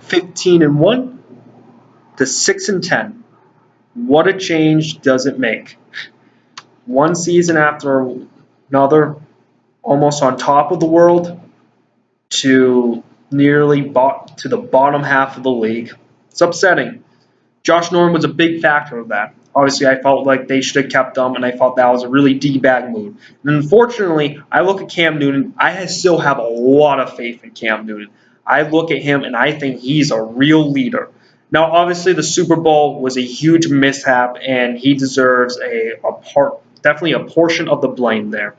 15-1 to 6-10. What a change does it make? One season after another, almost on top of the world, to nearly to the bottom half of the league. It's upsetting. Josh Norman was a big factor of that. Obviously, I felt like they should have kept him, and I thought that was a really D-bag move. And unfortunately, I look at Cam Newton. I still have a lot of faith in Cam Newton. I look at him, and I think he's a real leader. Now, obviously, the Super Bowl was a huge mishap, and he deserves definitely a portion of the blame there.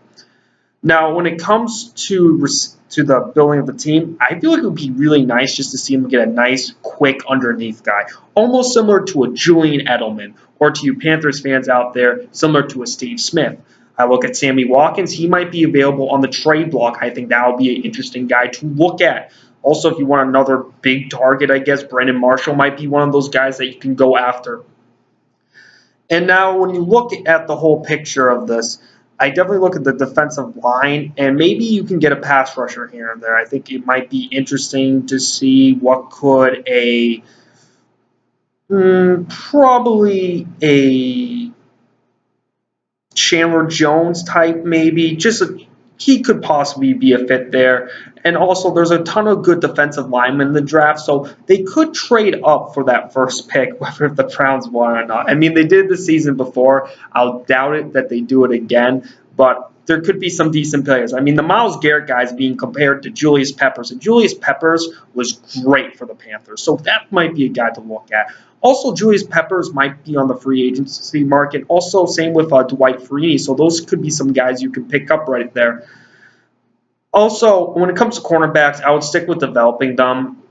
Now, when it comes to the building of the team, I feel like it would be really nice just to see him get a nice, quick underneath guy, almost similar to a Julian Edelman, or to you Panthers fans out there, similar to a Steve Smith. I look at Sammy Watkins. He might be available on the trade block. I think that would be an interesting guy to look at. Also, if you want another big target, I guess Brandon Marshall might be one of those guys that you can go after. And now when you look at the whole picture of this, I definitely look at the defensive line, and maybe you can get a pass rusher here and there. I think it might be interesting to see what could probably a Chandler Jones type maybe. He could possibly be a fit there. And also, there's a ton of good defensive linemen in the draft, so they could trade up for that first pick, whether the Browns want or not. I mean, they did the season before. I'll doubt it that they do it again, but there could be some decent players. I mean, the Myles Garrett guy is being compared to Julius Peppers, and Julius Peppers was great for the Panthers, so that might be a guy to look at. Also, Julius Peppers might be on the free agency market. Also, same with Dwight Freeney. So those could be some guys you can pick up right there. Also, when it comes to cornerbacks, I would stick with developing them.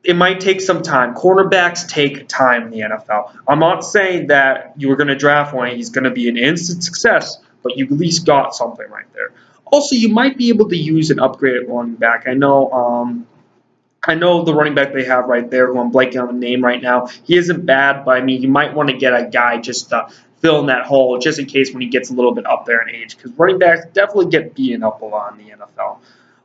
It might take some time. Cornerbacks take time in the NFL. I'm not saying that you were going to draft one and he's going to be an instant success, but you at least got something right there. Also, you might be able to use an upgraded running back. I know the running back they have right there, who I'm blanking on the name right now. He isn't bad, but I mean, you might want to get a guy just to fill in that hole, just in case when he gets a little bit up there in age, because running backs definitely get beaten up a lot in the NFL.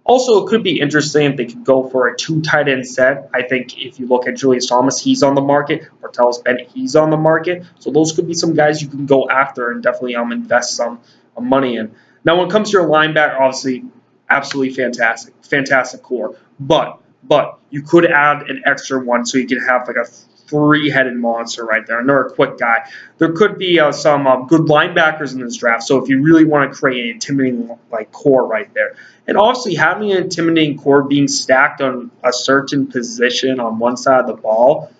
Also, it could be interesting if they could go for a 2 tight end set. I think if you look at Julius Thomas, he's on the market. Martellus Bennett, he's on the market. So those could be some guys you can go after and definitely invest some money in. Now, when it comes to your linebacker, obviously, absolutely fantastic core. But you could add an extra one so you can have like a 3-headed monster right there, another quick guy. There could be some good linebackers in this draft, so if you really want to create an intimidating core right there. And obviously having an intimidating core being stacked on a certain position on one side of the ball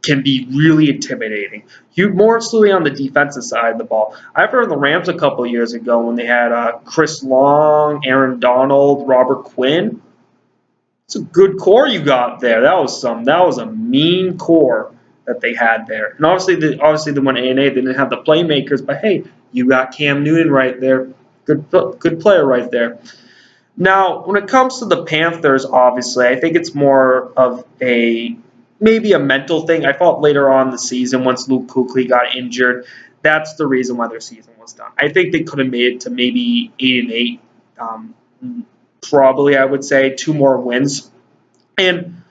can be really intimidating. You mostly on the defensive side of the ball. I've heard the Rams a couple of years ago when they had Chris Long, Aaron Donald, Robert Quinn. It's a good core you got there. That was a mean core that they had there. And obviously they went A&A. They didn't have the playmakers, but hey, you got Cam Newton right there. Good player right there. Now, when it comes to the Panthers, obviously, I think it's more of maybe a mental thing. I thought later on in the season, once Luke Kuechly got injured, that's the reason why their season was done. I think they could have made it to maybe 8-8. Probably, I would say 2 more wins. And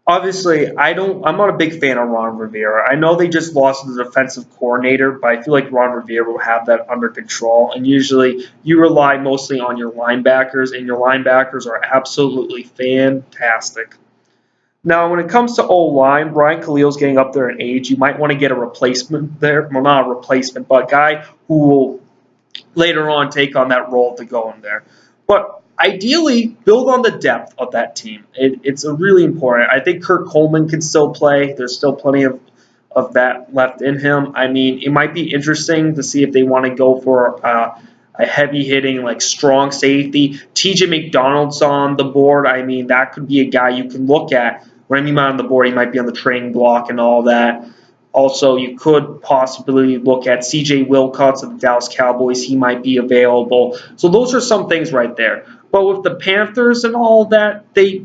obviously, I'm not a big fan of Ron Rivera. I know they just lost the defensive coordinator, but I feel like Ron Rivera will have that under control. And usually, you rely mostly on your linebackers, and your linebackers are absolutely fantastic. Now, when it comes to O-line, Brian Khalil's getting up there in age. You might want to get a replacement there. Well, not a replacement, but a guy who will later on take on that role to go in there. But ideally, build on the depth of that team. It's really important. I think Kurt Coleman can still play. There's still plenty of that left in him. I mean, it might be interesting to see if they want to go for a heavy-hitting, strong safety. TJ McDonald's on the board. I mean, that could be a guy you can look at. When I mean on the board, he might be on the trading block and all that. Also, you could possibly look at C.J. Wilcox of the Dallas Cowboys. He might be available. So those are some things right there. But with the Panthers and all that, they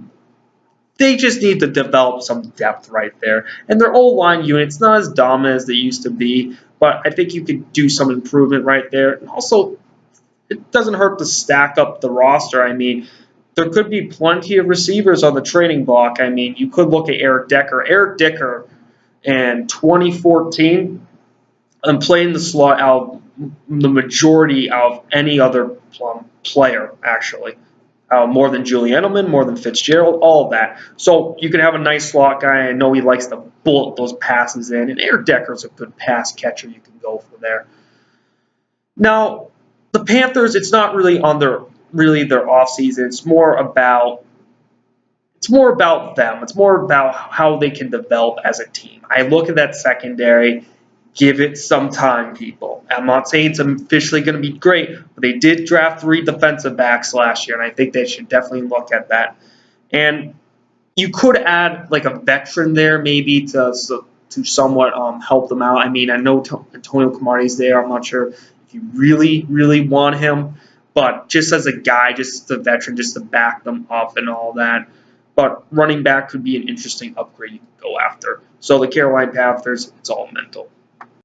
just need to develop some depth right there. And their O-line unit's not as dominant as they used to be, but I think you could do some improvement right there. And also, it doesn't hurt to stack up the roster. I mean, there could be plenty of receivers on the trading block. I mean, you could look at Eric Decker. Eric Decker in 2014 and playing the slot out the majority of any other player, actually. More than Julian Edelman, more than Fitzgerald, all of that. So you can have a nice slot guy. I know he likes to bullet those passes in, and Eric Decker's a good pass catcher you can go for there. Now, the Panthers, it's not really on their offseason. It's more about them. It's more about how they can develop as a team. I look at that secondary. Give it some time, people. I'm not saying it's officially going to be great, but they did draft 3 defensive backs last year, and I think they should definitely look at that. And you could add like a veteran there maybe to somewhat help them out. I mean, I know Antonio Cromartie's there. I'm not sure if you really, really want him, but just as a guy, just a veteran, just to back them up and all that. But running back could be an interesting upgrade you could go after. So the Carolina Panthers, it's all mental.